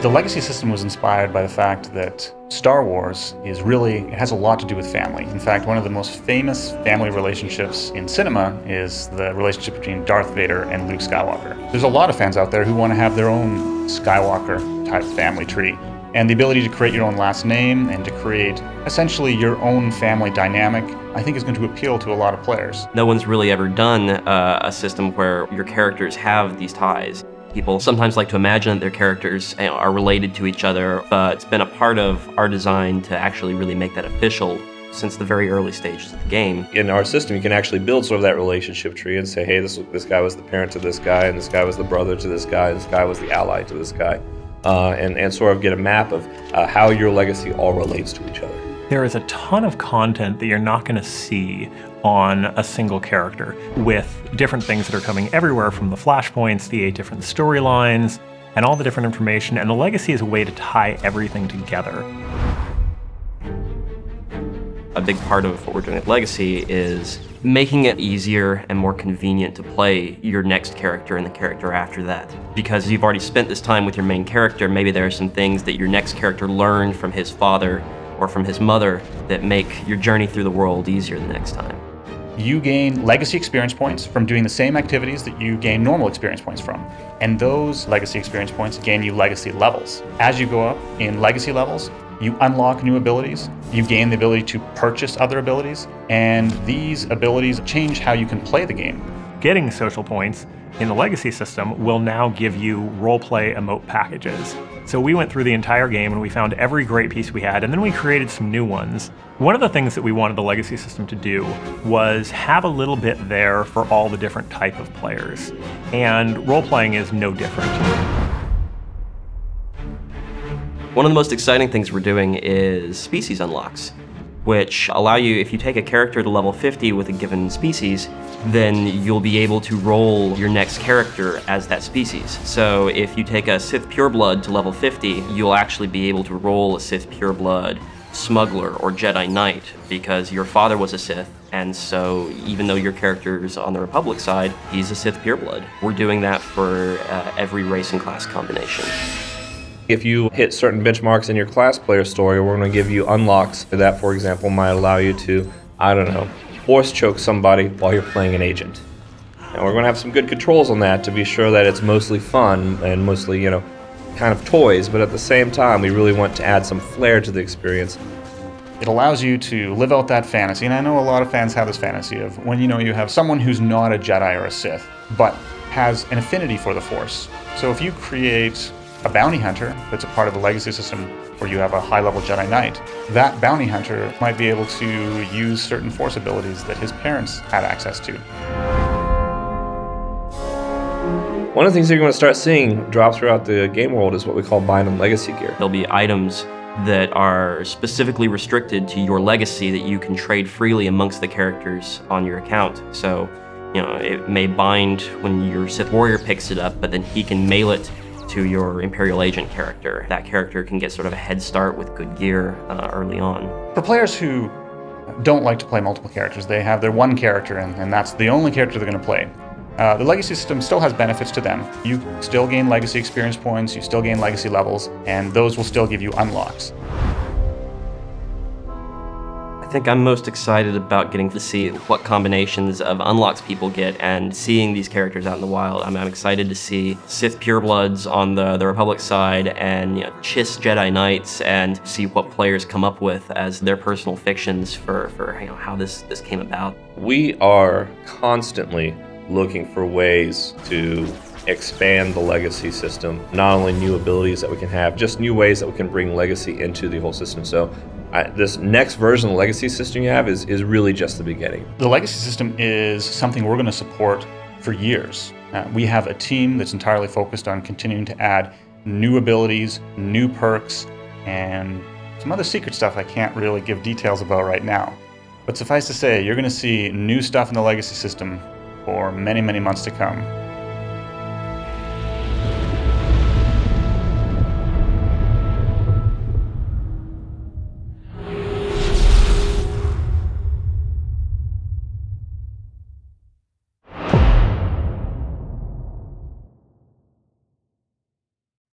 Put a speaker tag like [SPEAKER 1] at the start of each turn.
[SPEAKER 1] The legacy system was inspired by the fact that Star Wars it has a lot to do with family. In fact, one of the most famous family relationships in cinema is the relationship between Darth Vader and Luke Skywalker. There's a lot of fans out there who want to have their own Skywalker-type family tree. And the ability to create your own last name and to create essentially your own family dynamic, I think is going to appeal to a lot of players.
[SPEAKER 2] No one's really ever done a system where your characters have these ties. People sometimes like to imagine that their characters are related to each other, but it's been a part of our design to actually really make that official since the very early stages of the game.
[SPEAKER 3] In our system, you can actually build sort of that relationship tree and say, hey, this guy was the parent to this guy, and this guy was the brother to this guy, and this guy was the ally to this guy, and sort of get a map of how your legacy all relates to each other.
[SPEAKER 4] There is a ton of content that you're not going to see on a single character, with different things that are coming everywhere from the flashpoints, the 8 different storylines, and all the different information, and the legacy is a way to tie everything together.
[SPEAKER 2] A big part of what we're doing at Legacy is making it easier and more convenient to play your next character and the character after that. Because you've already spent this time with your main character, maybe there are some things that your next character learned from his father or from his mother that make your journey through the world easier the next time.
[SPEAKER 1] You gain legacy experience points from doing the same activities that you gain normal experience points from. And those legacy experience points gain you legacy levels. As you go up in legacy levels, you unlock new abilities, you gain the ability to purchase other abilities, and these abilities change how you can play the game.
[SPEAKER 4] Getting social points in the legacy system will now give you roleplay emote packages. So we went through the entire game and we found every great piece we had, and then we created some new ones. One of the things that we wanted the legacy system to do was have a little bit there for all the different type of players. And role-playing is no different.
[SPEAKER 2] One of the most exciting things we're doing is species unlocks, which allow you, if you take a character to level 50 with a given species, then you'll be able to roll your next character as that species. So if you take a Sith Pureblood to level 50, you'll actually be able to roll a Sith Pureblood Smuggler or Jedi Knight because your father was a Sith, and so even though your character's on the Republic side, he's a Sith Pureblood. We're doing that for every race and class combination.
[SPEAKER 3] If you hit certain benchmarks in your class player story, we're going to give you unlocks. That, for example, might allow you to, I don't know, force choke somebody while you're playing an agent. And we're going to have some good controls on that to be sure that it's mostly fun and mostly, kind of toys, but at the same time, we really want to add some flair to the experience.
[SPEAKER 1] It allows you to live out that fantasy, and I know a lot of fans have this fantasy of when you have someone who's not a Jedi or a Sith, but has an affinity for the Force. So if you create a bounty hunter that's a part of the legacy system where you have a high-level Jedi Knight, that bounty hunter might be able to use certain Force abilities that his parents had access to.
[SPEAKER 3] One of the things that you're going to start seeing drop throughout the game world is what we call bind and legacy gear.
[SPEAKER 2] There'll be items that are specifically restricted to your legacy that you can trade freely amongst the characters on your account. So, it may bind when your Sith Warrior picks it up, but then he can mail it to your Imperial Agent character. That character can get sort of a head start with good gear early on.
[SPEAKER 1] For players who don't like to play multiple characters, they have their one character and that's the only character they're going to play. The legacy system still has benefits to them. You still gain legacy experience points, you still gain legacy levels, and those will still give you unlocks.
[SPEAKER 2] I think I'm most excited about getting to see what combinations of unlocks people get and seeing these characters out in the wild. I'm excited to see Sith Purebloods on the Republic side and Chiss Jedi Knights and see what players come up with as their personal fictions for how this came about.
[SPEAKER 3] We are constantly looking for ways to expand the legacy system. Not only new abilities that we can have, just new ways that we can bring legacy into the whole system. So this next version of the legacy system you have is really just the beginning.
[SPEAKER 1] The legacy system is something we're going to support for years. We have a team that's entirely focused on continuing to add new abilities, new perks, and some other secret stuff I can't really give details about right now. But suffice to say, you're going to see new stuff in the legacy system for many, many months to come.